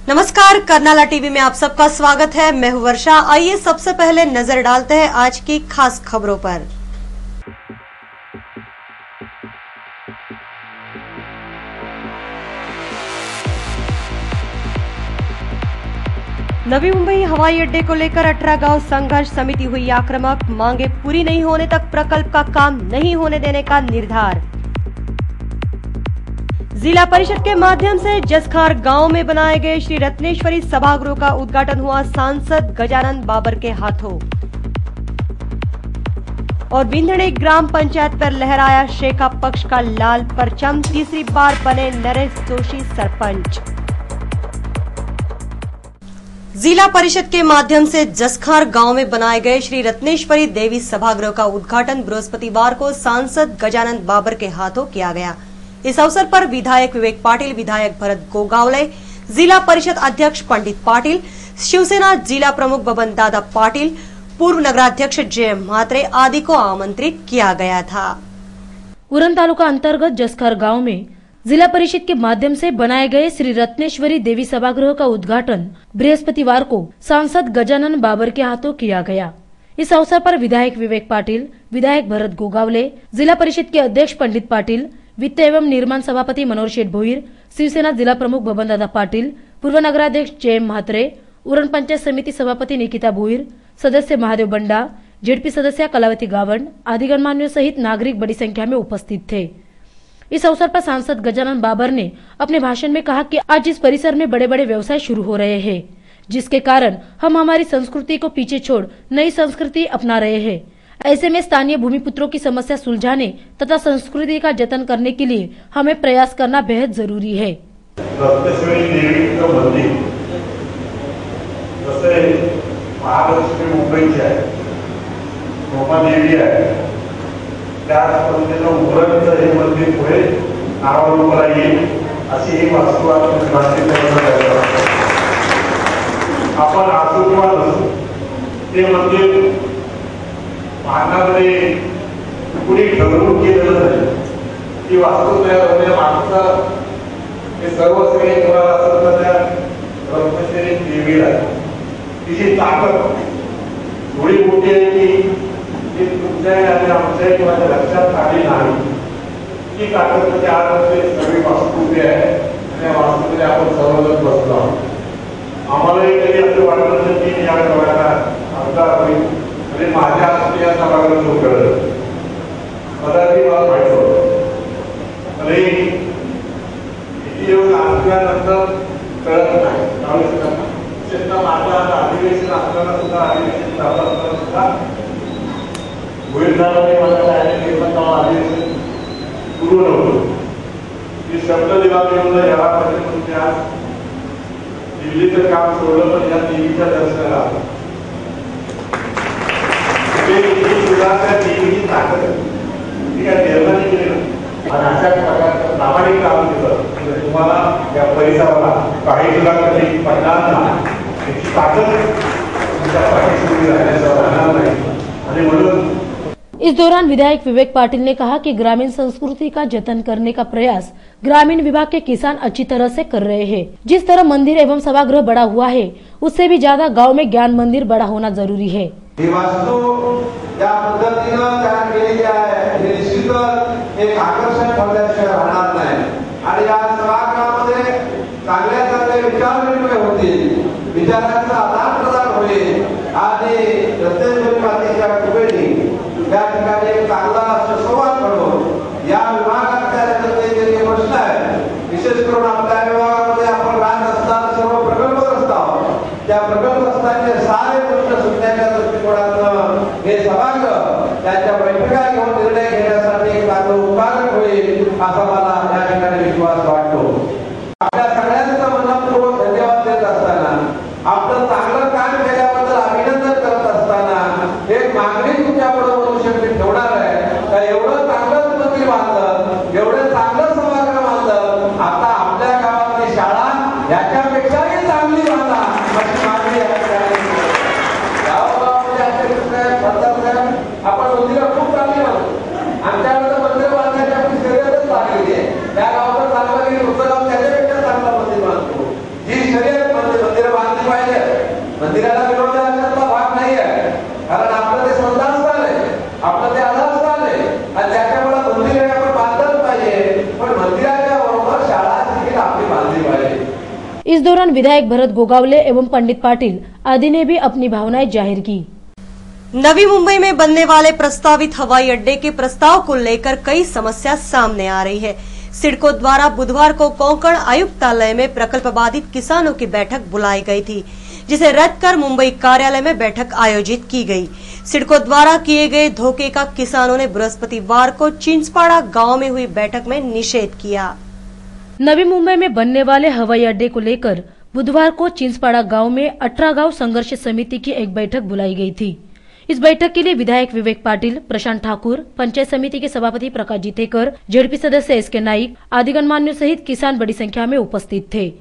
नमस्कार, कर्नाला टीवी में आप सबका स्वागत है। मैं हूं वर्षा। आइए सबसे पहले नजर डालते हैं आज की खास खबरों पर। नवी मुंबई हवाई अड्डे को लेकर 18 गांव संघर्ष समिति हुई आक्रामक। मांगे पूरी नहीं होने तक प्रकल्प का काम नहीं होने देने का निर्धार। जिला परिषद के माध्यम से जसखार गांव में बनाए गए श्री रत्नेश्वरी सभागृह का उद्घाटन हुआ सांसद गजानन बाबर के हाथों। और बिंधड़ी ग्राम पंचायत पर लहराया शेखा पक्ष का लाल परचम। तीसरी बार बने नरेश जोशी सरपंच। जिला परिषद के माध्यम से जसखार गांव में बनाए गए श्री रत्नेश्वरी देवी सभागृह का उद्घाटन बृहस्पतिवार को सांसद गजानन बाबर के हाथों किया गया। इस अवसर पर विधायक विवेक पाटिल, विधायक भरत गोगावले, जिला परिषद अध्यक्ष पंडित पाटिल, शिवसेना जिला प्रमुख बबन दादा पाटिल, पूर्व नगराध्यक्ष जय म्हात्रे आदि को आमंत्रित किया गया था। उरण तालुका अंतर्गत जसखार गांव में जिला परिषद के माध्यम से बनाए गए श्री रत्नेश्वरी देवी सभागृह का उद्घाटन बृहस्पतिवार को सांसद गजानन बाबर के हाथों किया गया। इस अवसर पर विधायक विवेक पाटिल, विधायक भरत गोगावले, जिला परिषद के अध्यक्ष पंडित पाटिल, वित्त एवं निर्माण सभापति मनोहर शेठ भोईर, शिवसेना जिला प्रमुख बबन दादा पाटिल, पूर्व नगराध्यक्ष जय म्हात्रे, उरण पंचायत समिति सभापति निकिता भोईर, सदस्य महादेव बंडा, जेडपी सदस्य कलावती गावंड आदि गणमान्यों सहित नागरिक बड़ी संख्या में उपस्थित थे। इस अवसर पर सांसद गजानन बाबर ने अपने भाषण में कहा कि आज इस परिसर में बड़े बड़े व्यवसाय शुरू हो रहे हैं, जिसके कारण हम हमारी संस्कृति को पीछे छोड़ नई संस्कृति अपना रहे हैं। ऐसे में स्थानीय भूमिपुत्रों की समस्या सुलझाने तथा संस्कृति का जतन करने के लिए हमें प्रयास करना बेहद जरूरी है। रत्नेश्वरी देवी का मंदिर जैसे महाराष्ट्र में मुंबईचे आहे, रोमा देवी आहे, त्याच पद्धतीनं उरणचं हे मंदिर पुढे नावारूपाला येईल अशी एक वास्तवात आपण असो किंवा नसो ते मंदिर महाराष्ट्रामध्ये कुणी ठरवून केलेलं नाही की वास्तू तयार होण्यामागचं हे सर्व सगळे कोणाला असं तर त्या रत्नेश्वरी देवीला तिची ताकद थोडी मोठी आहे की तुमच्या आणि आमच्या किंवा लक्षात आली नाही ती ताकद म्हणजे आज सगळी वास्तू उभी आहे आणि या वास्तूमध्ये आपण सर्वजण बसलो आहोत। आम्हालाही कधी असं वाटलं नाही की या सगळ्यांना आमदार होईल आणि माझ्या या सभागृहात सुरू करत कदाचित मला माहित होतं आणि किती दिवस असल्यानंतर कळत नाही त्यावेळेस माझ्या अधिवेशन असताना सुद्धा अधिवेशन चालू असताना सुद्धा भोईरदारांनी मला अधिवेशन सुरू नव्हतं की शब्द दिला येऊन याला पाहिजे आज दिल्लीचं काम सोडलं पण या देवीच्या दर्शनाला आलं। देवीची ताकद ती काय निर्माण केली ना आणि अशा प्रकारचं प्रामाणिक काम केलं तुम्हाला या परिसराला काही तुला कधी पडणार नाही त्याची ताकद तुमच्या पाठीशी राहण्याचं राहणार नाही आणि म्हणून इस दौरान विधायक विवेक पाटिल ने कहा कि ग्रामीण संस्कृति का जतन करने का प्रयास ग्रामीण विभाग के किसान अच्छी तरह से कर रहे हैं। जिस तरह मंदिर एवं सभागृह बड़ा हुआ है उससे भी ज्यादा गांव में ज्ञान मंदिर बड़ा होना जरूरी है। वास्तु या पद्धतीनं तयार केलेली आहे हे निश्चितच एक आकर्षण ठरल्याशिवाय राहणार नाही आणि या सभागृहामध्ये चांगल्या चांगले विचार विनिमय होतील, विचारांचा आदान प्रदान होईल आणि रत्नेश्वरी मातेच्या कृपेने या ठिकाणी एक चांगला सुसंवाद घडवून या विभागात जे प्रश्न आहेत विशेष करून आपल्या विभागामध्ये आपण राहत असताना सर्व प्रकल्पग्रस्त आहोत, त्या प्रकल्पग्रस्तांचे सारे प्रश्न सुटण्याच्या दृष्टिकोनातून हे सभागृह त्यांच्या बैठका घेऊन निर्णय घेण्यासाठी एक चांगलं उपकारक होईल असा मला या ठिकाणी विश्वास वाटतो। आपल्या सगळ्यांचं मनपूर्वक धन्यवाद देत असताना आपलं चांगलं काम केल्याबद्दल अभिनंदन करत असताना एक मागणी तुमच्यापुढे भविष्यात ठेवणार आहे का एवढं चांगलं मंदिर बांधलं, एवढं चांगलं सभागृह बांधलं, आता आपल्या गावातली शाळा याच्यापेक्षाही चांगली बांधा अशी मागणी आपण मंदिरं खूप चांगली बांधतो। आमच्याकडे मंदिर बांधण्याची आपली शर्यतच लागलेली आहे। त्या गावाचं चांगलं पुस्तकात इस दौरान विधायक भरत गोगावले एवं पंडित पाटिल आदि ने भी अपनी भावनाएं जाहिर की। नवी मुंबई में बनने वाले प्रस्तावित हवाई अड्डे के प्रस्ताव को लेकर कई समस्या सामने आ रही है। सिडको द्वारा बुधवार को कोंकण आयुक्तालय में प्रकल्प बाधित किसानों की बैठक बुलाई गई थी, जिसे रद्द कर मुंबई कार्यालय में बैठक आयोजित की गई। सिडको द्वारा किए गए धोखे का किसानों ने बृहस्पतिवार को चिंचपाड़ा गांव में हुई बैठक में निषेध किया। नवी मुंबई में बनने वाले हवाई अड्डे को लेकर बुधवार को चिंचपाड़ा गांव में 18 गांव संघर्ष समिति की एक बैठक बुलाई गई थी। इस बैठक के लिए विधायक विवेक पाटिल, प्रशांत ठाकुर, पंचायत समिति के सभापति प्रकाश जितेकर, जेडपी सदस्य एसके नाइक आदि गणमान्यों सहित किसान बड़ी संख्या में उपस्थित थे।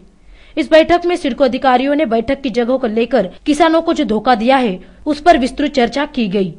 इस बैठक में सिडको अधिकारियों ने बैठक की जगहों को लेकर किसानों को जो धोखा दिया है उस पर विस्तृत चर्चा की गई।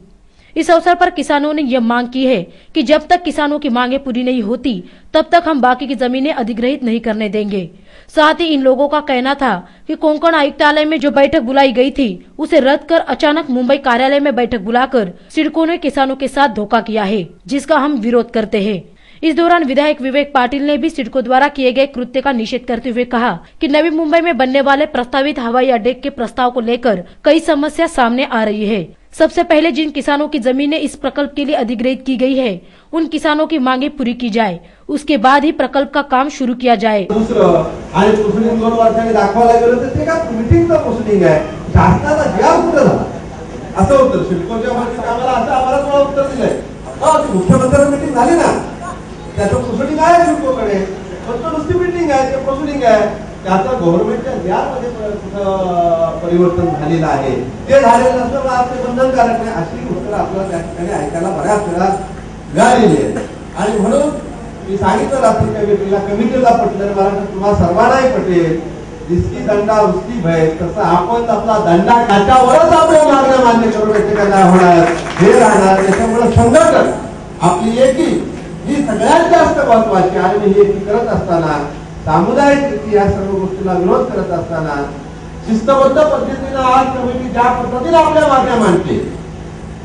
इस अवसर पर किसानों ने यह मांग की है कि जब तक किसानों की मांगे पूरी नहीं होती तब तक हम बाकी की जमीनें अधिग्रहित नहीं करने देंगे। साथ ही इन लोगों का कहना था कि कोंकण आयुक्तालय में जो बैठक बुलाई गई थी उसे रद्द कर अचानक मुंबई कार्यालय में बैठक बुलाकर सिडको ने किसानों के साथ धोखा किया है, जिसका हम विरोध करते हैं। इस दौरान विधायक विवेक पाटिल ने भी सिडको द्वारा किए गए कृत्य का निषेध करते हुए कहा कि नवी मुंबई में बनने वाले प्रस्तावित हवाई अड्डे के प्रस्ताव को लेकर कई समस्या सामने आ रही है। सबसे पहले जिन किसानों की जमीनें इस प्रकल्प के लिए अधिग्रहित की गई है उन किसानों की मांगे पूरी की जाए, उसके बाद ही प्रकल्प का काम शुरू किया जाए। आणि प्रोसिडिंग 2 वर्षांनी दाखवायला गेलो तर ते का मीटिंगचा प्रोसिडिंग आहे, शासनाचा जिआर कुठे झाला असं उत्तर सिडकोच्या वतीने आम्हाला असं आम्हाला उत्तर दिलंय। मुख्यमंत्र्यांची मीटिंग झाली ना, त्याचं प्रोसिडिंग आहे सिडकोकडे, फक्त नुसती मीटिंग आहे, ते प्रोसिडिंग आहे, त्याचं गव्हर्नमेंटच्या जिआरमध्ये परिवर्तन झालेलं आहे। ते झालेलं नसलं आज ते बंधनकारक आहे, अशी उत्तर आपल्याला त्या ठिकाणी ऐकायला बऱ्याच वेळा मिळालेली आहे। आणि म्हणून मी सांगितलं रात्रीच्या वेळेला कमिटीला पटलं, मला तुम्हाला सर्वांनाही पटेल, जिसकी दंडा उसकी भय, तसं आपण आपला दंडा त्याच्यावरच आपल्या मागण्या मान्य करून एकमेकांना होणार हे राहणार। त्याच्यामुळे संघटन आपली एकी ही सगळ्यात जास्त महत्वाची आहे। आणि ही एकी करत असताना सामुदायिक एकी या सर्व गोष्टीला विरोध करत असताना शिस्तबद्ध पद्धतीने आज कमिटी ज्या पद्धतीने आपल्या मागण्या मांडते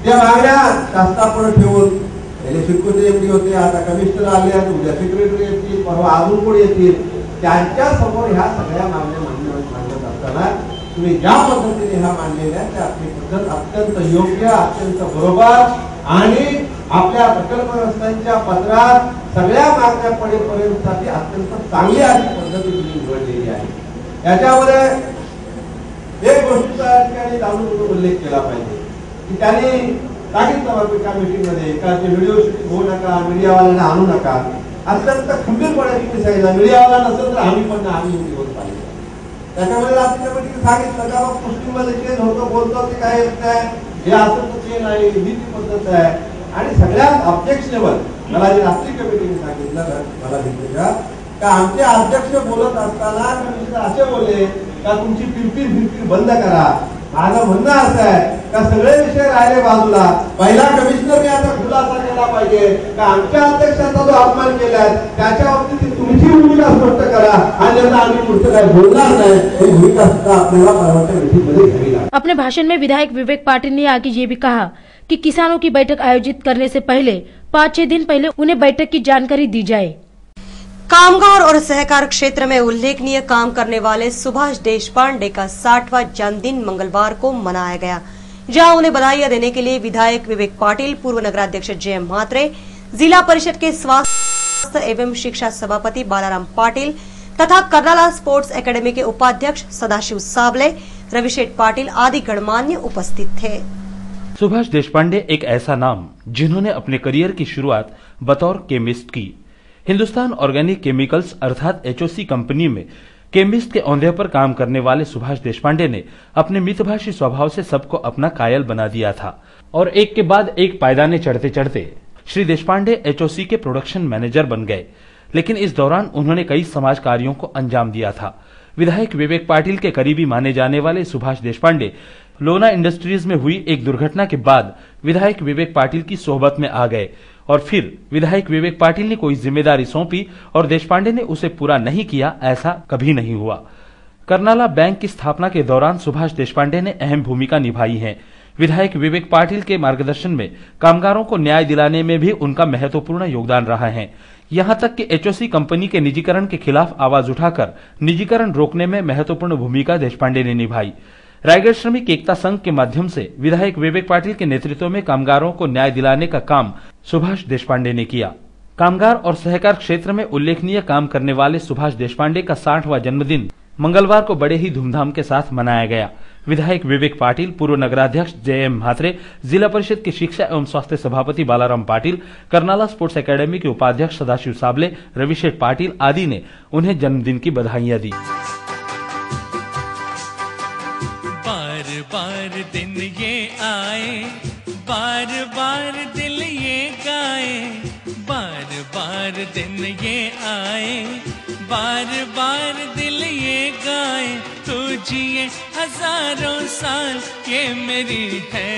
त्या मागण्या शासनापुढे ठेवून पहिले सिडकोचे एमडी होते, आता कमिशनर आले, उद्या सेक्रेटरी येतील, परवा अजून कोण येतील, त्यांच्या समोर ह्या सगळ्या मागण्या मांडत असताना तुम्ही ज्या पद्धतीने ह्या मांडलेल्या त्या आपली पद्धत अत्यंत योग्य, अत्यंत बरोबर आणि आपल्या प्रकल्पग्रस्तांच्या पत्रात सगळ्या मागण्या पडेपर्यंतसाठी अत्यंत चांगली अशी पद्धती तुम्ही निवडलेली आहे। याच्यामध्ये एक गोष्टीचा ठिकाणी जाणून उल्लेख केला पाहिजे की त्यांनी सांगितलं बाबा एका मीटिंगमध्ये का ते व्हिडिओ शूटिंग होऊ नका, मीडियावाल्यांना आणू नका, अत्यंत खंबीरपणे तुम्ही सांगितलं मीडियावाला नसेल तर आम्ही पण आम्ही होत पाहिजे। त्याच्यामध्ये रात्रीच्या मीटिंग सांगितलं का पोस्टिंगमध्ये चेंज होतं, बोलतो ते काय येत नाही, हे असं तर ते नाही, ही ती पद्धत आहे। आणि सगळ्यात ऑब्जेक्शनेबल मला जे रात्री कमिटीने सांगितलं मला भेटलं का आमचे अध्यक्ष बोलत असताना कमिशनर असे बोलले का तुमची फिरफिर बंद करा। माझं म्हणणं असं आहे का सगळे विषय राहिले बाजूला, पहिला कमिशनरने आता खुलासा केला पाहिजे का आमच्या अध्यक्षाचा जो अपमान केलाय त्याच्या बाबतीत तुमची भूमिका स्पष्ट करा आणि आता आम्ही पुढचं काय बोलणार नाही ही भूमिका सुद्धा आपल्याला परवाच्या मीटिंगमध्ये घ्यावी लागेल। अपने भाषण में विधायक विवेक पाटिल ने आगे ये भी कहा कि किसानों की बैठक आयोजित करने से पहले 5-6 दिन पहले उन्हें बैठक की जानकारी दी जाए। कामगार और सहकार क्षेत्र में उल्लेखनीय काम करने वाले सुभाष देशपांडे का 60वां जन्मदिन मंगलवार को मनाया गया, जहां उन्हें बधाइयां देने के लिए विधायक विवेक पाटिल, पूर्व नगराध्यक्ष जय म्हात्रे, जिला परिषद के स्वास्थ्य एवं शिक्षा सभापति बालाराम पाटिल तथा कर्नाला स्पोर्ट्स एकेडमी के उपाध्यक्ष सदाशिव साबले, रविशेठ पाटिल आदि गणमान्य उपस्थित थे। सुभाष देशपांडे एक ऐसा नाम जिन्होंने अपने करियर की शुरुआत बतौर केमिस्ट की। हिंदुस्तान ऑर्गेनिक केमिकल्स अर्थात एचओसी कंपनी में केमिस्ट के औंधे पर काम करने वाले सुभाष देशपांडे ने अपने मितभाषी स्वभाव से सबको अपना कायल बना दिया था और एक के बाद एक पायदाने चढ़ते चढ़ते श्री देशपांडे एचओसी के प्रोडक्शन मैनेजर बन गए। लेकिन इस दौरान उन्होंने कई समाज कार्यों को अंजाम दिया था। विधायक विवेक पाटिल के करीबी माने जाने वाले सुभाष देशपांडे लोना इंडस्ट्रीज में हुई एक दुर्घटना के बाद विधायक विवेक पाटिल की सोहबत में आ गए और फिर विधायक विवेक पाटिल ने कोई जिम्मेदारी सौंपी और देशपांडे ने उसे पूरा नहीं किया, ऐसा कभी नहीं हुआ। कर्नाला बैंक की स्थापना के दौरान सुभाष देशपांडे ने अहम भूमिका निभाई है। विधायक विवेक पाटिल के मार्गदर्शन में कामगारों को न्याय दिलाने में भी उनका महत्वपूर्ण योगदान रहा है। यहां तक कि एचओसी कंपनी के निजीकरण के खिलाफ आवाज उठाकर निजीकरण रोकने में महत्वपूर्ण भूमिका देशपांडे ने निभाई। रायगढ़ श्रमिक एकता संघ के माध्यम से विधायक विवेक पाटिल के नेतृत्व में कामगारों को न्याय दिलाने का काम सुभाष देशपांडे ने किया। कामगार और सहकार क्षेत्र में उल्लेखनीय काम करने वाले सुभाष देशपांडे का 60वां जन्मदिन मंगलवार को बड़े ही धूमधाम के साथ मनाया गया। विधायक विवेक पाटिल, पूर्व नगराध्यक्ष JM म्हात्रे, जिला परिषद के शिक्षा एवं स्वास्थ्य सभापति बालाराम पाटिल, कर्नाला स्पोर्ट्स एकेडमी के उपाध्यक्ष सदाशिव साबले, रविशेठ पाटिल आदि ने उन्हें जन्मदिन की बधाइयां दी। बार बार दिन ये आए, बार बार दिल ये गाए, बार बार दिन ये आए, बार बार दिल ये गाए, तू जिए हजारों साल ये मेरी है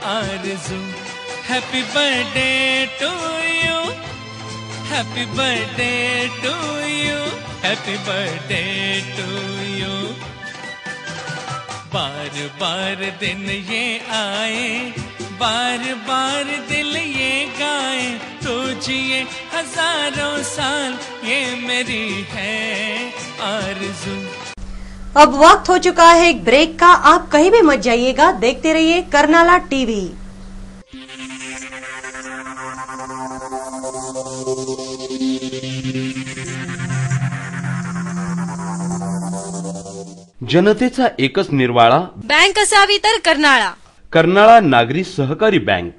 आरज़ू। Happy birthday to you, happy birthday to you, happy birthday to you. बार बार दिन ये आए, बार बार दिल ये गाए, तू जिए हजारों साल ये मेरी है आरज़ू। अब वक्त हो चुका है एक ब्रेक का। आप कहीं भी मत जाइएगा, देखते रहिए कर्नाला टीवी। जनतेचा एकच निर्वाळा, बँक असावी तर कर्नाळा। कर्नाळा नागरी सहकारी बँक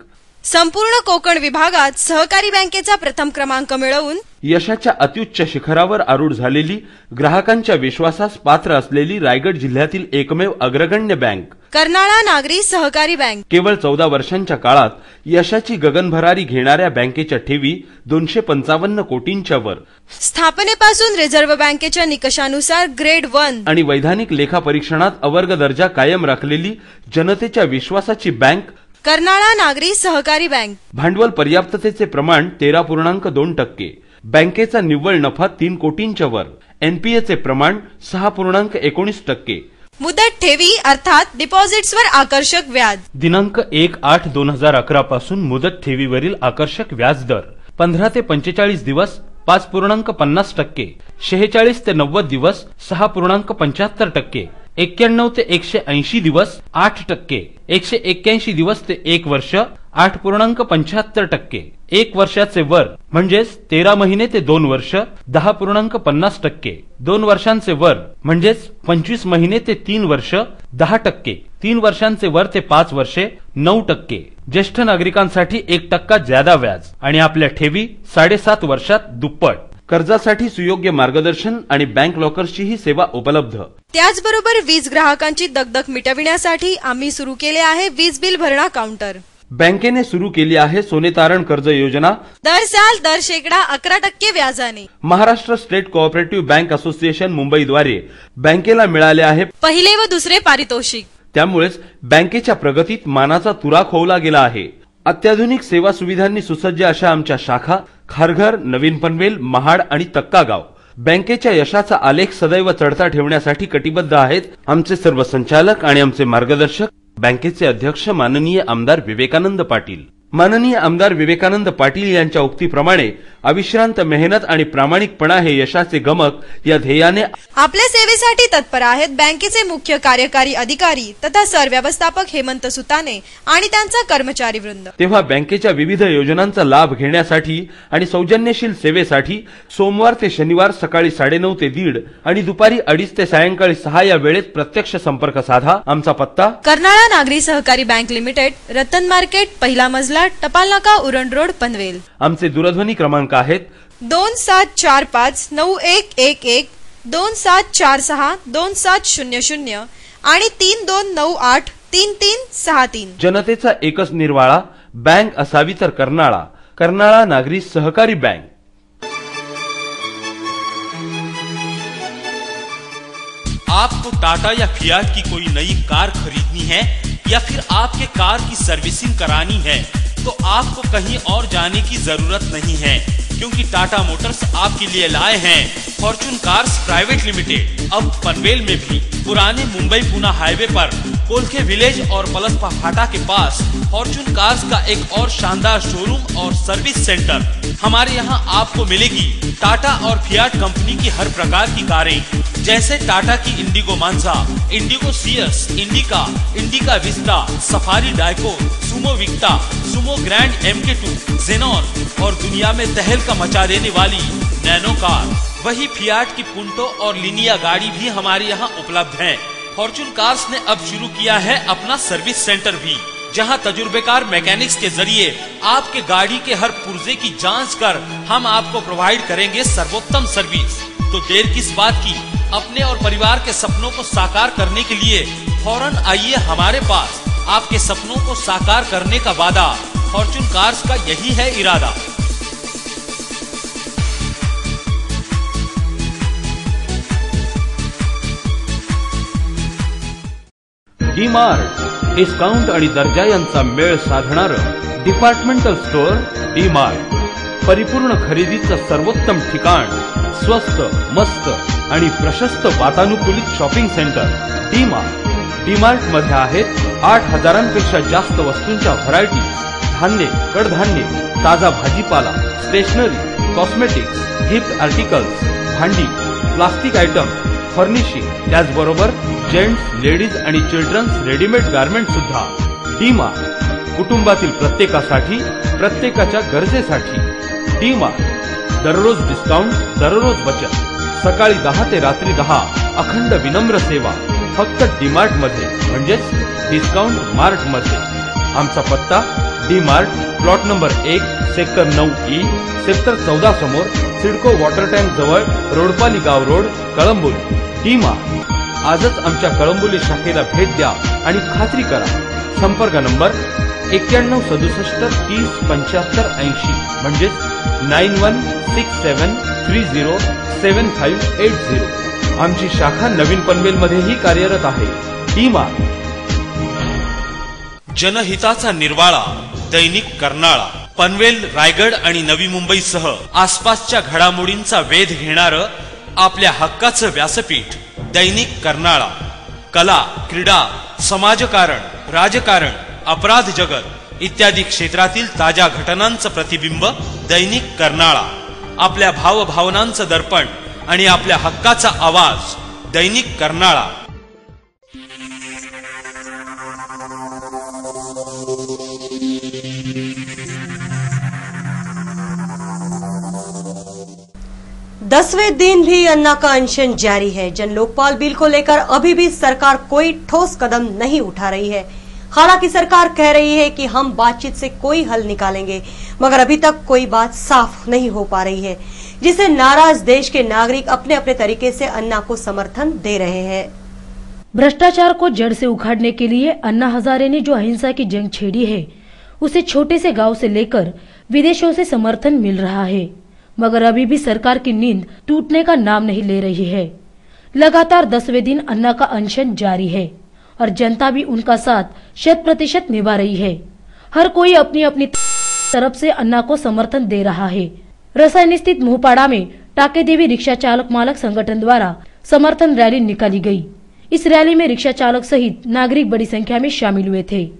संपूर्ण कोकण विभागात सहकारी बँकेचा प्रथम क्रमांक मिळवून यशाच्या अत्युच्च शिखरावर आरूढ झालेली, ग्राहकांच्या विश्वासास पात्र असलेली रायगड जिल्ह्यातील एकमेव अग्रगण्य बँक कर्नाळा नागरी सहकारी बँक। केवळ 14 वर्षांच्या काळात यशाची गगनभरारी घेणाऱ्या बँकेच्या ठेवी 255 कोटींच्या वर, स्थापनेपासून रिझर्व्ह बँकेच्या निकषानुसार ग्रेड 1 आणि वैधानिक लेखा परीक्षणात अवर्ग दर्जा कायम राखलेली जनतेच्या विश्वासाची बँक कर्नाळा नागरी सहकारी बँक। भांडवल पर्याप्ततेचे प्रमाण 13.2%, बँकेचा निव्वळ नफा 3 कोटींच्या वर, एनपीएचे प्रमाण 6.19%, मुदत ठेवी अर्थात डिपॉझिट्सवर आकर्षक व्याज। दिनांक 1/8/2011 पासून मुदत ठेवीवरील आकर्षक व्याज दर 15 ते 45 दिवस 5.50%, 46 ते 90 दिवस 6.75%, 91 ते 180 दिवस 8%, 181 दिवस ते 1 वर्ष 8.75%, 1 वर्षाचे वर म्हणजेच 13 महिने ते 2 वर्ष 10.50%, 2 वर्षांचे वर म्हणजेच 25 महिने ते 3 वर्ष 10%, 3 वर्षांचे वर ते 5 वर्षे 9%, ज्येष्ठ नागरिकांसाठी 1% ज्यादा व्याज आणि आपल्या ठेवी 7.5 वर्षात दुप्पट। कर्जासाठी सुयोग्य मार्गदर्शन आणि बँक लॉकर्सची ही सेवा उपलब्ध। त्याचबरोबर वीज ग्राहकांची दगदग मिटविण्यासाठी आम्ही सुरू केले आहे वीज बिल भरणा काउंटर। बँकेने सुरू केली आहे सोने तारण कर्ज योजना, दर साल दर शेकडा 11% व्याजाने। Maharashtra state cooperative bank association मुंबईद्वारे बँकेला मिळाले आहे पहिले व दुसरे पारितोषिक। त्यामुळेच बँकेच्या प्रगतीत मानाचा तुरा खोवला गेला आहे। अत्याधुनिक सेवा सुविधांनी सुसज्ज अशा आमच्या शाखा खारघर, नवीन पनवेल, महाड आणि तक्कागाव बँकेच्या यशाचा आलेख सदैव चढता ठेवण्यासाठी कटिबद्ध आहेत। आमचे सर्व संचालक आणि आमचे मार्गदर्शक बँकेचे अध्यक्ष माननीय आमदार विवेकानंद पाटील। माननीय आमदार विवेकानंद पाटील यांच्या उक्तीप्रमाणे अविश्रांत मेहनत आणि प्रामाणिकपणा हे यशाचे गमक या ध्येयाने आपल्या सेवेसाठी तत्पर आहेत बँकेचे मुख्य कार्यकारी अधिकारी तथा सरव्यवस्थापक हेमंत सुताने आणि त्यांचा कर्मचारी वृंद। तेव्हा बँकेच्या विविध योजनांचा लाभ घेण्यासाठी आणि सौजन्यशील सेवेसाठी सोमवार ते शनिवार सकाळी 9:30 ते 1:30 आणि दुपारी 2:30 ते सायंकाळी 6 या वेळेत प्रत्यक्ष संपर्क साधा। आमचा पत्ता कर्नाळा नागरी सहकारी बँक लिमिटेड, रतन मार्केट, पहिला मजला, टपाल नाका, उरण रोड, पनवेल। आमचे दूरध्वनी क्रमांक आहेत 27459111, 27462700 आणि 32983363। जनतेचा एकच निर्वाळा, बँक असावी तर कर्नाळा। कर्नाळा नागरी सहकारी बँक। आपको टाटा या फियाट की कोई नई कार खरीदनी है या फिर आपके कार की सर्विसिंग करानी है तो आपको कहीं और जाने की जरूरत नहीं है, क्योंकि टाटा मोटर्स आपके लिए लाए हैं फॉर्च्यून कार्स प्राइवेट लिमिटेड। अब पनवेल में भी पुराने मुंबई पुणे हाईवे पर कोलखे विलेज और पलसपा फाटा के पास फॉर्च्यून कार्स का एक और शानदार शोरूम और सर्विस सेंटर। हमारे यहाँ आपको मिलेगी टाटा और फियाट कंपनी की हर प्रकार की कारें, जैसे टाटा की Indigo Manza, Indigo CS, Indica Vista, Safari Dicor, Sumo Victa, Sumo Grande MK2, Xenon और दुनिया में तहलका मचा देने वाली नैनो कार। वही फियाट की पुंटो और लिनिया गाड़ी भी हमारे यहाँ उपलब्ध है। फॉर्च्यून कार्स ने अब शुरू किया है अपना सर्विस सेंटर भी, जहां तजुर्बेकार मैकेनिक्स के जरिए आपके गाड़ी के हर पुर्जे की जांच कर हम आपको प्रोवाइड करेंगे सर्वोत्तम सर्विस। तो देर किस बात की, अपने और परिवार के सपनों को साकार करने के लिए फौरन आइए हमारे पास। आपके सपनों को साकार करने का वादा फॉर्च्यून कार्स का यही है इरादा। डी-मार्ट डिस्काउंट आणि दर्जा यांचा मेळ साधणारं डिपार्टमेंटल स्टोअर डी-मार्ट, परिपूर्ण खरेदीचं सर्वोत्तम ठिकाण, स्वस्त, मस्त आणि प्रशस्त वातानुकूलित शॉपिंग सेंटर डी-मार्ट। डी-मार्ट मध्ये आहेत 8,000पेक्षा जास्त वस्तूंच्या व्हरायटीज, धान्य, कडधान्य, ताजा भाजीपाला, स्टेशनरी, कॉस्मेटिक्स, गिफ्ट आर्टिकल्स, भांडी, प्लास्टिक आयटम, फर्निशिंग, त्याचबरोबर जेंट्स, लेडीज आणि चिल्ड्रन्स रेडीमेड गारमेंट सुद्धा। डी-मार्ट कुटुंबातील प्रत्येकासाठी, प्रत्येकाच्या गरजेसाठी। डी-मार्ट दररोज डिस्काउंट, दररोज बचत, सकाळी 10 ते रात्री 10, अखंड विनम्र सेवा फक्त डी-मार्ट मध्ये, म्हणजेच डिस्काउंट मार्ट मध्ये। आमचा पत्ता D-Mart, plot number 1, sector 9E, sector 14 समोर सिडको वॉटर टँक जवळ, रोडपाली गाव रोड, कळंबोली। डी-मार्ट आजच आमच्या कळंबोली शाखेला भेट द्या आणि खात्री करा। संपर्क नंबर 9167 30 75 80, म्हणजेच 9167307580। आमची शाखा नवीन पनवेल मध्येही कार्यरत आहे। डी-मार्ट। जनहिताचा निर्वाळा, दैनिक कर्नाळा। पनवेल, रायगड आणि नवी मुंबईसह आसपासच्या घडामोडींचा वेध घेणारं आपल्या हक्काचं व्यासपीठ दैनिक कर्नाळा। कला, क्रीडा, समाजकारण, राजकारण, अपराध जगत इत्यादी क्षेत्रातील ताज्या घटनांचं प्रतिबिंब दैनिक कर्नाळा। आपल्या भावभावनांचं दर्पण आणि आपल्या हक्काचा आवाज दैनिक कर्नाळा। दसवें दिन भी अन्ना का अनशन जारी है। जन लोकपाल बिल को लेकर अभी भी सरकार कोई ठोस कदम नहीं उठा रही है। हालांकि सरकार कह रही है कि हम बातचीत से कोई हल निकालेंगे, मगर अभी तक कोई बात साफ नहीं हो पा रही है, जिससे नाराज देश के नागरिक अपने अपने तरीके से अन्ना को समर्थन दे रहे हैं। भ्रष्टाचार को जड़ से उखाड़ने के लिए अन्ना हजारे ने जो अहिंसा की जंग छेड़ी है, उसे छोटे से गांव से लेकर विदेशों से समर्थन मिल रहा है, मगर अभी भी सरकार की नींद टूटने का नाम नहीं ले रही है। लगातार 10वें दिन अन्ना का अनशन जारी है और जनता भी उनका साथ 100% निभा रही है। हर कोई अपनी अपनी तरफ से अन्ना को समर्थन दे रहा है। रसायनी स्थित मोहपाड़ा में टाके देवी रिक्शा चालक मालक संगठन द्वारा समर्थन रैली निकाली गई। इस रैली में रिक्शा चालक सहित नागरिक बड़ी संख्या में शामिल हुए थे।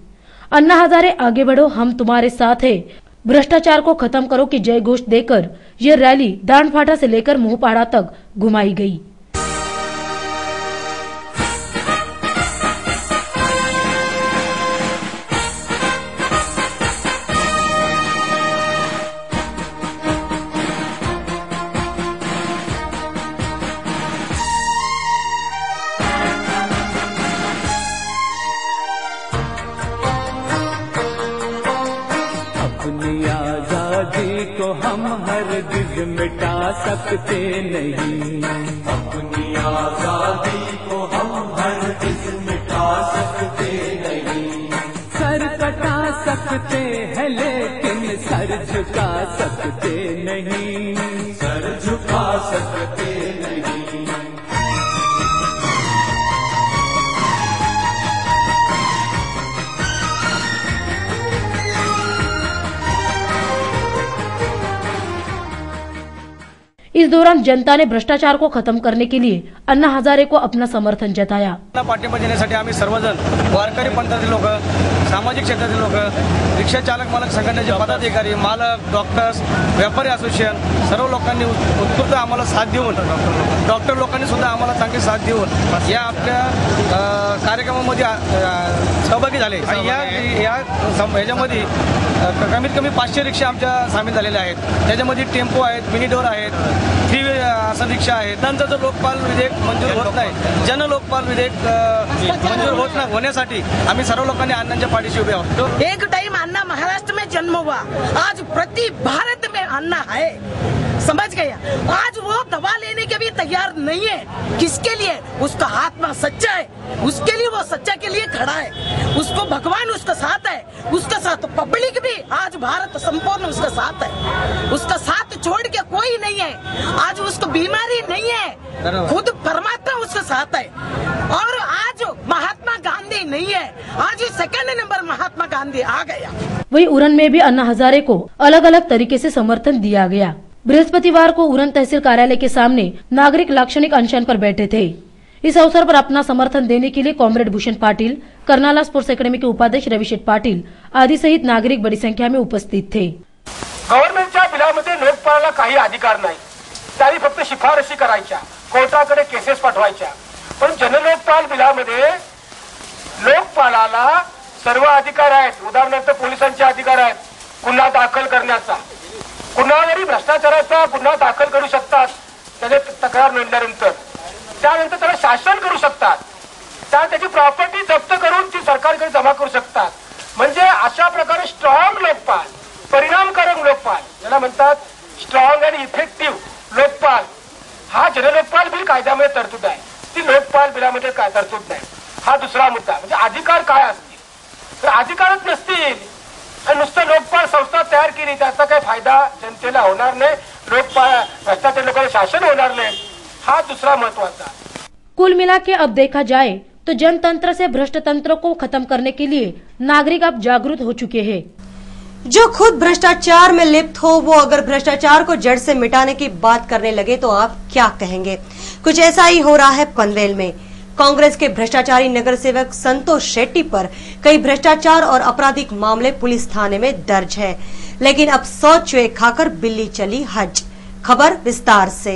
अन्ना हजारे आगे बढ़ो, हम तुम्हारे साथ है, भ्रष्टाचार को खत्म करो की जय घोष देकर यह रैली दांडफाटा से लेकर मोहपाड़ा तक घुमाई गई। मिटा सकते नहीं, अपनी आजादी को हम हरगिज़ मिटा सकते नहीं। सर कटा सकते हैं लेकिन सर झुका सकते नहीं, सर झुका सकते नहीं। इस दौरान जनता ने भ्रष्टाचार को खत्म करने के लिए अण्णा हजारे को अपना समर्थन जताया। पाठिंबा देण्यासाठी आम्ही सर्वजण वारकरी पंथातील लोक, सामाजिक क्षेत्रातील लोक, रिक्षा चालक मालक संघटनेचे पदाधिकारी, मालक, डॉक्टर्स, व्यापारी असोसिएशन सर्व लोकांनी उत्स्फूर्त आम्हाला साथ देऊन, डॉक्टर लोकांनी सुद्धा आम्हाला चांगली साथ देऊन या आपल्या कार्यक्रमामध्ये सहभागी झाले। याच्यामध्ये कमीत कमी 500 रिक्षा आमच्या सामील झालेल्या आहेत। त्याच्यामध्ये टेम्पो आहेत, मिनी डोर आहेत, 3 असं रिक्षा आहेत। त्यांचा जो लोकपाल विधेयक मंजूर होत नाही, जन लोकपाल विधेयक मंजूर होण्यासाठी आम्ही सर्व लोकांनी अण्णांच्या पाठीशी उभे आहोत। एक टाइम अन्ना महाराष्ट्र में जन्म हुआ, आज प्रति भारत में अन्ना है, समझ गए। आज वो दवा लेने के भी तैयार नहीं है। किसके लिए? उसका आत्मा सच्चा है, उसके लिए वो सच्चा के लिए खड़ा है, उसको भगवान उसका साथ है, उसका साथ पब्लिक भी, आज भारत संपूर्ण उसका साथ है, उसका साथ छोड़ के कोई नहीं है। आज उसको बीमारी नहीं है, खुद परमात्मा उसका साथ है। और आज महात्मा गांधी नहीं है, आज 2nd नंबर महात्मा गांधी आ गया। वही उरन में भी अण्णा हजारे को अलग अलग तरीके से समर्थन दिया गया। बृहस्पतिवार को उरन तहसील कार्यालय के सामने नागरिक लाक्षणिक अनशन पर बैठे थे। इस अवसर पर अपना समर्थन देने के लिए comrade Bhushan Patil, Karnala sports academy के उपाध्यक्ष रविशेठ पाटिल आदि सहित नागरिक बड़ी संख्या में उपस्थित थे। गव्हर्नमेंटच्या बिलामध्ये लोकपालाला काही अधिकार नाही, त्यांनी फक्त शिफारशी करायच्या, कोर्टाकडे केसेस पाठवायच्या। पण जनलोकपाल बिलामध्ये लोकपालाला सर्व अधिकार आहेत। उदाहरणार्थ पोलिसांचे अधिकार आहेत, गुन्हा दाखल करण्याचा, गुन्हागारी भ्रष्टाचाराचा गुन्हा दाखल करू शकतात, त्याने तक्रार नोंदल्यानंतर त्यानंतर त्याला शासन करू शकतात, त्याची प्रॉपर्टी जप्त करून ती सरकारकडे जमा करू शकतात। म्हणजे अशा प्रकारे स्ट्रॉंग लोकपाल, परिणामकारक लोकपाल ज्याला म्हणतात, स्ट्रॉंग आणि इफेक्टिव्ह लोकपाल, हा जनलोकपाल बिल कायद्यामध्ये तरतूद आहे, ती लोकपाल बिलामध्ये काय तरतूद नाही। हा दुसरा मुद्दा म्हणजे अधिकार काय असतील, तर अधिकारच नसतील आणि नुसतं लोकपाल संस्था तयार केली त्याचा काही फायदा जनतेला होणार नाही, लोकपाल भ्रष्टाचार लोकांना शासन होणार नाही, हा दूसरा महत्वाचा। कुल मिला के अब देखा जाए तो जनतंत्र से भ्रष्ट तंत्र को खत्म करने के लिए नागरिक अब जागरूक हो चुके हैं। जो खुद भ्रष्टाचार में लिप्त हो वो अगर भ्रष्टाचार को जड़ से मिटाने की बात करने लगे तो आप क्या कहेंगे। कुछ ऐसा ही हो रहा है पनवेल में। कांग्रेस के भ्रष्टाचारी नगर सेवक संतोष शेट्टी पर कई भ्रष्टाचार और आपराधिक मामले पुलिस थाने में दर्ज है, लेकिन अब 100 चुए खाकर बिल्ली चली हज। खबर विस्तार से।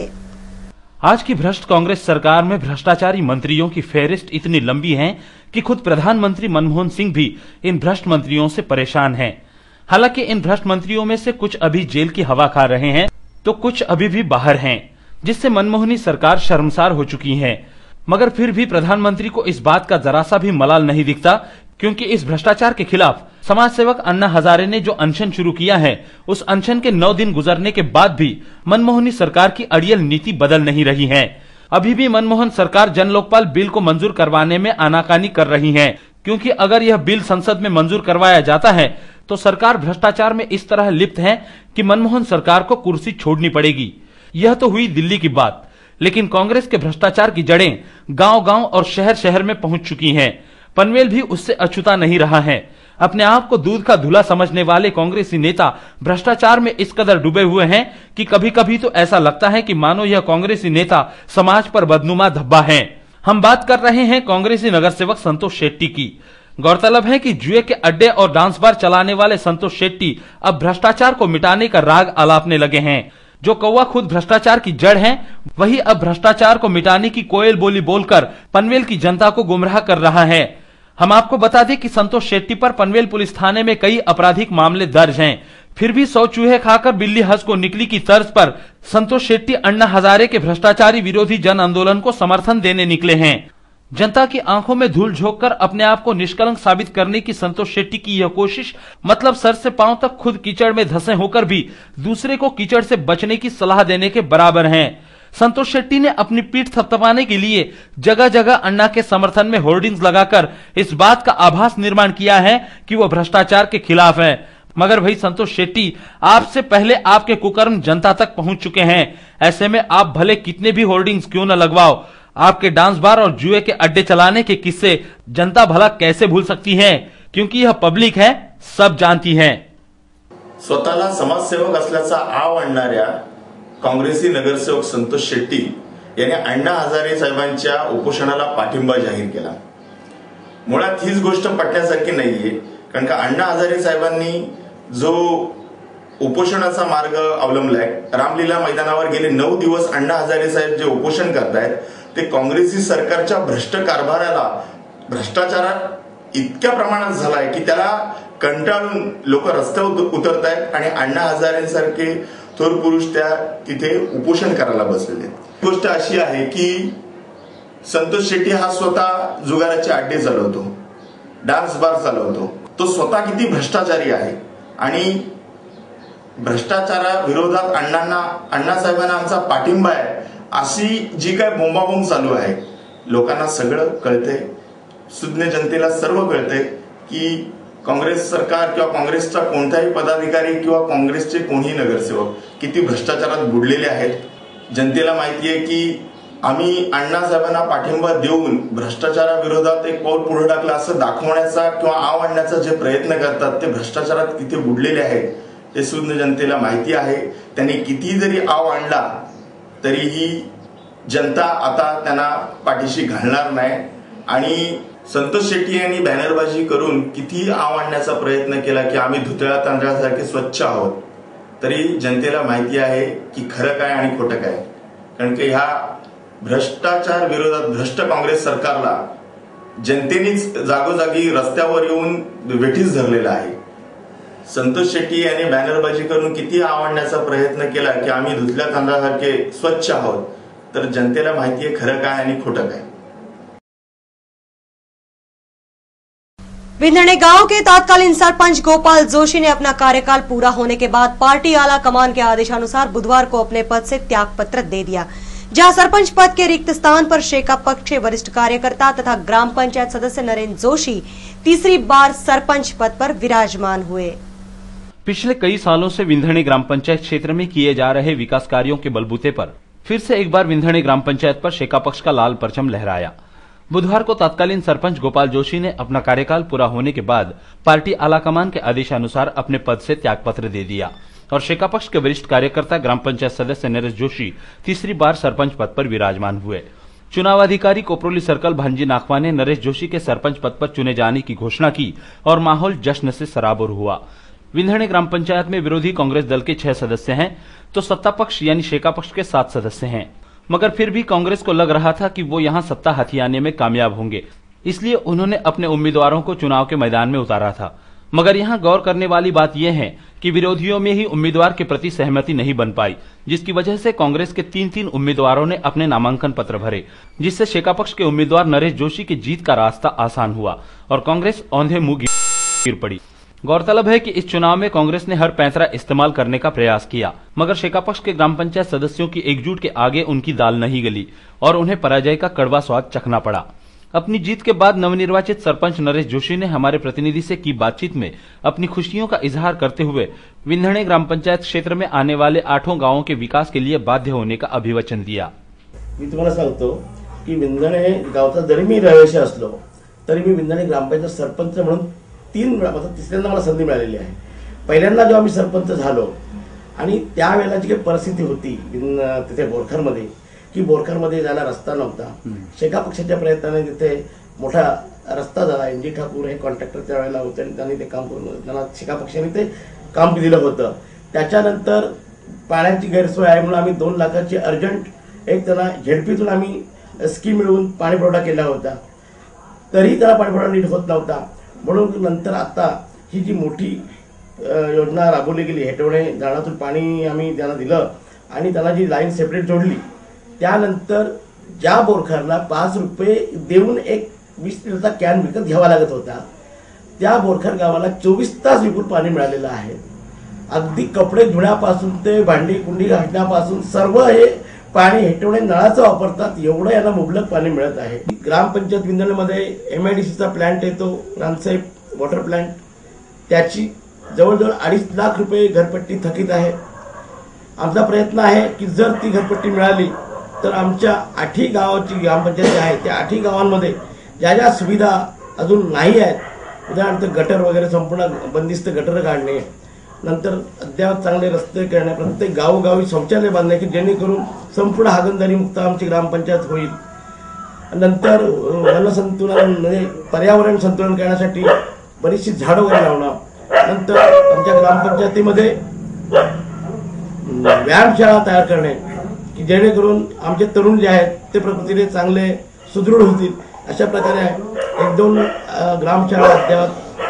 आज की भ्रष्ट कांग्रेस सरकार में भ्रष्टाचारी मंत्रियों की फेहरिस्त इतनी लंबी है कि खुद प्रधानमंत्री मनमोहन सिंह भी इन भ्रष्ट मंत्रियों से परेशान हैं। हालांकि इन भ्रष्ट मंत्रियों में से कुछ अभी जेल की हवा खा रहे हैं तो कुछ अभी भी बाहर हैं, जिससे मनमोहनी सरकार शर्मसार हो चुकी है। मगर फिर भी प्रधानमंत्री को इस बात का जरा सा भी मलाल नहीं दिखता, क्योंकि इस भ्रष्टाचार के खिलाफ समाज सेवक अण्णा हजारे ने जो अनशन शुरू किया है, उस अनशन के 9 दिन गुजरने के बाद भी मनमोहनी सरकार की अड़ियल नीति बदल नहीं रही है। अभी भी मनमोहन सरकार जन लोकपाल बिल को मंजूर करवाने में आनाकानी कर रही है, क्योंकि अगर यह बिल संसद में मंजूर करवाया जाता है तो सरकार भ्रष्टाचार में इस तरह लिप्त है कि मनमोहन सरकार को कुर्सी छोड़नी पड़ेगी। यह तो हुई दिल्ली की बात, लेकिन कांग्रेस के भ्रष्टाचार की जड़ें गांव-गांव और शहर-शहर में पहुंच चुकी हैं। पनवेल भी उससे अछूता नहीं रहा है। अपने आप को दूध का धुला समझने वाले कांग्रेसी नेता भ्रष्टाचार में इस कदर डूबे हुए हैं कि कभी-कभी तो ऐसा लगता है कि मानो यह कांग्रेसी नेता समाज पर बदनुमा धब्बा है। हम बात कर रहे हैं कांग्रेसी नगर सेवक संतोष शेट्टी की। गौरतलब है कि जुए के अड्डे और डांस बार चलाने वाले संतोष शेट्टी अब भ्रष्टाचार को मिटाने का राग अलापने लगे हैं। जो कौवा खुद भ्रष्टाचार की जड़ है, वही अब भ्रष्टाचार को मिटाने की कोयल बोली बोलकर पनवेल की जनता को गुमराह कर रहा है। हम आपको बता दें कि संतोष शेट्टी पर पनवेल पुलिस थाने में कई आपराधिक मामले दर्ज हैं। फिर भी 100 चूहे खाकर बिल्ली हज को निकली की तर्ज पर संतोष शेट्टी अण्णा हजारे के भ्रष्टाचारी विरोधी जन आंदोलन को समर्थन देने निकले हैं। जनता की आंखों में धूल झोंककर अपने आप को निष्कलंक साबित करने की संतोष शेट्टी की यह कोशिश मतलब सर से पांव तक खुद कीचड़ में धंसे होकर भी दूसरे को कीचड़ से बचने की सलाह देने के बराबर हैं। संतोष शेट्टी ने अपनी पीठ थपथपाने के लिए जगह जगह अण्णा के समर्थन में होर्डिंग्स लगाकर इस बात का आभास निर्माण किया है कि वो भ्रष्टाचार के खिलाफ है। मगर भाई संतोष शेट्टी, आपसे पहले आपके कुकर्म जनता तक पहुंच चुके हैं। ऐसे में आप भले कितने भी होर्डिंग्स क्यों न लगवाओ, आपके डांस बार और जुए के अड्डे चलाने के किस्से जनता भला कैसे भूल सकती है, क्योंकि यह पब्लिक है, सब जानती है। स्वतःला समाजसेवक असल्याचा आव आणणाऱ्या काँग्रेसी नगरसेवक संतोष शेट्टी यांनी अण्णा हजारे साहेबांच्या उपोषणाला पाठिंबा जाहीर केला। मुळात हीच गोष्ट पटण्यासारखी नाहीये, कारण का अण्णा हजारे साहेबांनी जो उपोषणाचा मार्ग अवलंबलाय, रामलीला मैदानावर गेले 9 दिवस अण्णा हजारे साहेब जे उपोषण करतायत ते काँग्रेसी सरकारच्या भ्रष्ट कारभाराला, भ्रष्टाचारात इतक्या प्रमाणात झालाय की त्याला कंटाळून लोक रस्त्यावर उतरतायत आणि अण्णा हजारेंसारखे थोर पुरुष त्या तिथे उपोषण करायला बसलेले। गोष्ट अशी आहे की संतोष शेट्टी हा स्वतः जुगाराचे अड्डे चालवतो, डान्स बार चालवतो, तो स्वतः किती भ्रष्टाचारी आहे आणि भ्रष्टाचाराविरोधात अण्णासाहेबांना आमचा पाठिंबा आहे अशी जी काय बोंबाबोंब चालू आहे, लोकांना सगळं कळतंय, सुज्ञ जनतेला सर्व कळतंय की काँग्रेस सरकार किंवा काँग्रेसचा कोणताही पदाधिकारी किंवा काँग्रेसचे कोणीही नगरसेवक किती भ्रष्टाचारात बुडलेले आहेत। जनतेला माहिती आहे की आम्ही अण्णासाहेबांना पाठिंबा देऊन भ्रष्टाचाराविरोधात एक पाऊल पुढे टाकलं असं दाखवण्याचा किंवा आव आणण्याचा जे प्रयत्न करतात ते भ्रष्टाचारात किती बुडलेले आहेत हे सुज्ञ जनतेला माहिती आहे। त्यांनी किती जरी आव आणला तरीही जनता आता त्यांना पाठीशी घालणार नाही आणि संतोष शेट्टी यांनी बॅनरबाजी करून किती आव आणण्याचा प्रयत्न केला की आम्ही धुतळ्या तांदळासारखे स्वच्छ आहोत, तरी जनतेला माहिती आहे की खरं काय आणि खोटं काय। कारण की ह्या भ्रष्टाचार विरोधात भ्रष्ट काँग्रेस सरकारला जनतेनेच जागोजागी रस्त्यावर येऊन वेठीस धरलेला आहे। संतोष शेट्टी यांनी बॅनरबाजी करून किती आव आणण्याचा प्रयत्न केला की आम्ही धुतल्या तांदळासारखे स्वच्छ आहोत, तर जनतेला माहिती आहे खरं काय आणि खोटं काय। विंधणे गांव के तत्कालीन सरपंच गोपाल जोशी ने अपना कार्यकाल पूरा होने के बाद पार्टी आला कमान के आदेशानुसार बुधवार को अपने पद से त्याग पत्र दे दिया, जहां सरपंच पद के रिक्त स्थान पर शेका पक्ष के वरिष्ठ कार्यकर्ता तथा ग्राम पंचायत सदस्य नरेंद्र जोशी तीसरी बार सरपंच पद पर विराजमान हुए। पिछले कई सालों से विंधणे ग्राम पंचायत क्षेत्र में किए जा रहे विकास कार्यों के बलबूते पर फिर से एक बार विंधणे ग्राम पंचायत पर शेका पक्ष का लाल परचम लहराया। बुधवार को तत्कालीन सरपंच गोपाल जोशी ने अपना कार्यकाल पूरा होने के बाद पार्टी आलाकमान के आदेशानुसार अपने पद से त्यागपत्र दे दिया और शेका पक्ष के वरिष्ठ कार्यकर्ता ग्राम पंचायत सदस्य नरेश जोशी तीसरी बार सरपंच पद पर विराजमान हुए। चुनाव अधिकारी कोपरोली सर्कल भांजी नाखवा ने नरेश जोशी के सरपंच पद पर चुने जाने की घोषणा की और माहौल जश्न से सराबोर हुआ। विंधणे ग्राम पंचायत में विरोधी कांग्रेस दल के 6 सदस्य हैं तो सत्ता पक्ष यानी शेका पक्ष के 7 सदस्य हैं, मगर फिर भी कांग्रेस को लग रहा था कि वो यहां सत्ता हथियाने में कामयाब होंगे, इसलिए उन्होंने अपने उम्मीदवारों को चुनाव के मैदान में उतारा था। मगर यहां गौर करने वाली बात यह है कि विरोधियों में ही उम्मीदवार के प्रति सहमति नहीं बन पाई, जिसकी वजह से कांग्रेस के 3 उम्मीदवारों ने अपने नामांकन पत्र भरे, जिससे शेका पक्ष के उम्मीदवार नरेश जोशी की जीत का रास्ता आसान हुआ और कांग्रेस औंधे मुंह गिर पड़ी। गौरतलब है कि इस चुनाव में कांग्रेस ने हर पैंतरा इस्तेमाल करने का प्रयास किया, मगर शेका पक्ष के ग्राम पंचायत सदस्यों की एकजुट के आगे उनकी दाल नहीं गली और उन्हें पराजय का कड़वा स्वाद चखना पड़ा। अपनी जीत के बाद नवनिर्वाचित सरपंच नरेश जोशी ने हमारे प्रतिनिधि से की बातचीत में अपनी खुशियों का इजहार करते हुए विंधणे ग्राम पंचायत क्षेत्र में आने वाले 8 गांवों के विकास के लिए बाध्य होने का अभिवचन दिया। मी तुम्हाला सांगतो की विंधणे गावचा जरी मी रहिवासी असलो तरी मी विंधणे ग्रामपंचायत सरपंच म्हणून 3 वेळा, मतलब तिसऱ्यांदा मला संधी मिळालेली आहे। पहिल्यांदा जेव्हा मी सरपंच झालो आणि त्यावेळेला जी काही परिस्थिती होती तिथे बोरखरमध्ये की बोरखरमध्ये जायला रस्ता नव्हता, शेका पक्षाच्या प्रयत्नाने तिथे मोठा रस्ता झाला। एनजी ठाकूर हे कॉन्ट्रॅक्टर त्यावेळेला होते आणि त्यांनी ते काम करून त्यांना शेका पक्षाने ते काम दिलं होतं। त्याच्यानंतर पाण्याची गैरसोय आहे म्हणून आम्ही 2 लाखाची अर्जंट एक त्यांना झेडपीतून आम्ही स्कीम मिळवून पाणी पुरवठा केला होता, तरी त्याला पाणी पुरवठा नीट होत नव्हता। म्हणून नंतर आता ही जी मोठी योजना राबवली गेली, हेटवणे धरणातून पाणी आम्ही त्यांना दिलं आणि त्याला जी लाईन सेपरेट जोडली, त्यानंतर ज्या बोरखरला 5 रुपये देऊन एक 20 लिटरचा कॅन विकत घ्यावा लागत होता, त्या बोरखर गावाला 24 तास विपुल पाणी मिळालेलं आहे। अगदी कपडे धुण्यापासून ते भांडी कुंडी घासण्यापासून सर्व हे पाणी हेटवणे नळाचं वापरतात, एवढं यांना मुबलक पाणी मिळत आहे। ग्रामपंचायत विंधणेमध्ये MIDCचा प्लांट येतो, रामसाहेब वॉटर प्लांट, त्याची जवळजवळ 2.5 लाख रुपये घरपट्टी थकीत आहे। आमचा प्रयत्न आहे की जर ती घरपट्टी मिळाली तर आमच्या 8 गावाची ग्रामपंचायत आहे त्या 8 गावांमध्ये ज्या ज्या सुविधा अजून नाही आहेत, उदाहरणार्थ गटर वगैरे संपूर्ण बंदिस्त गटर काढणे, नंतर अद्यावत चांगले रस्ते करणे, प्रत्येक गावोगावी शौचालय बांधणे की जेणेकरून संपूर्ण हागणदारी मुक्त आमची ग्रामपंचायत होईल. नंतर वनसंतुलन म्हणजे पर्यावरण संतुलन करण्यासाठी बरीचशी झाडं वगैरे लावणं. नंतर आमच्या ग्रामपंचायतीमध्ये व्यायामशाळा तयार करणे की जेणेकरून आमचे तरुण जे आहेत ते प्रकृतीने चांगले सुदृढ होतील. अशा प्रकारे 1-2 ग्रामशाळा अद्यावत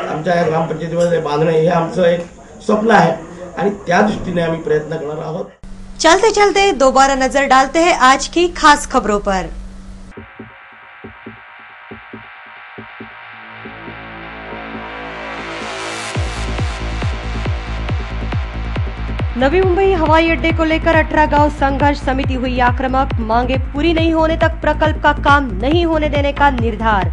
आमच्या या ग्रामपंचायतीमध्ये बांधणे हे आमचं एक स्वप्न है और त्या दृष्टिने आम्ही प्रयत्न करणार आहोत. चलते चलते दोबारा नजर डालते हैं आज की खास खबरों पर. नवी मुंबई हवाई अड्डे को लेकर 18 गांव संघर्ष समिति हुई आक्रामक, मांगे पूरी नहीं होने तक प्रकल्प का काम नहीं होने देने का निर्धार.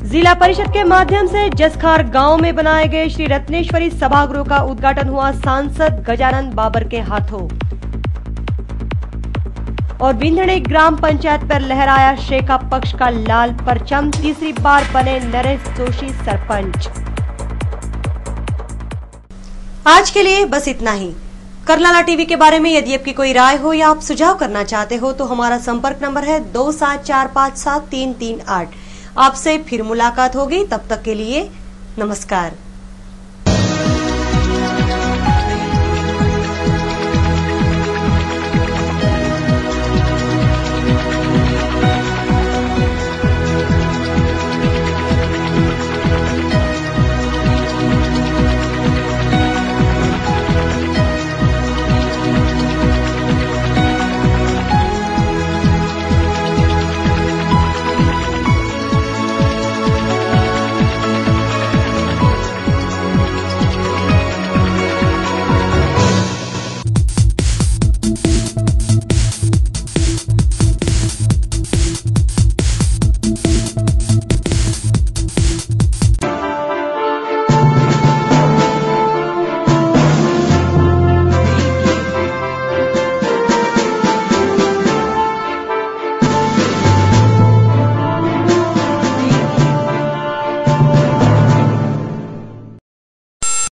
जिला परिषद के माध्यम से जसखार गांव में बनाए गए श्री रत्नेश्वरी सभागृह का उद्घाटन हुआ सांसद गजानन बाबर के हाथों. और बिंधड़ी ग्राम पंचायत पर लहराया शेखा पक्ष का लाल परचम, तीसरी बार बने नरेश जोशी सरपंच. आज के लिए बस इतना ही. करलाला टीवी के बारे में यदि आपकी कोई राय हो या आप सुझाव करना चाहते हो तो हमारा संपर्क नंबर है 27457338. आपसे फिर मुलाकात होगी. तब तक के लिए नमस्कार.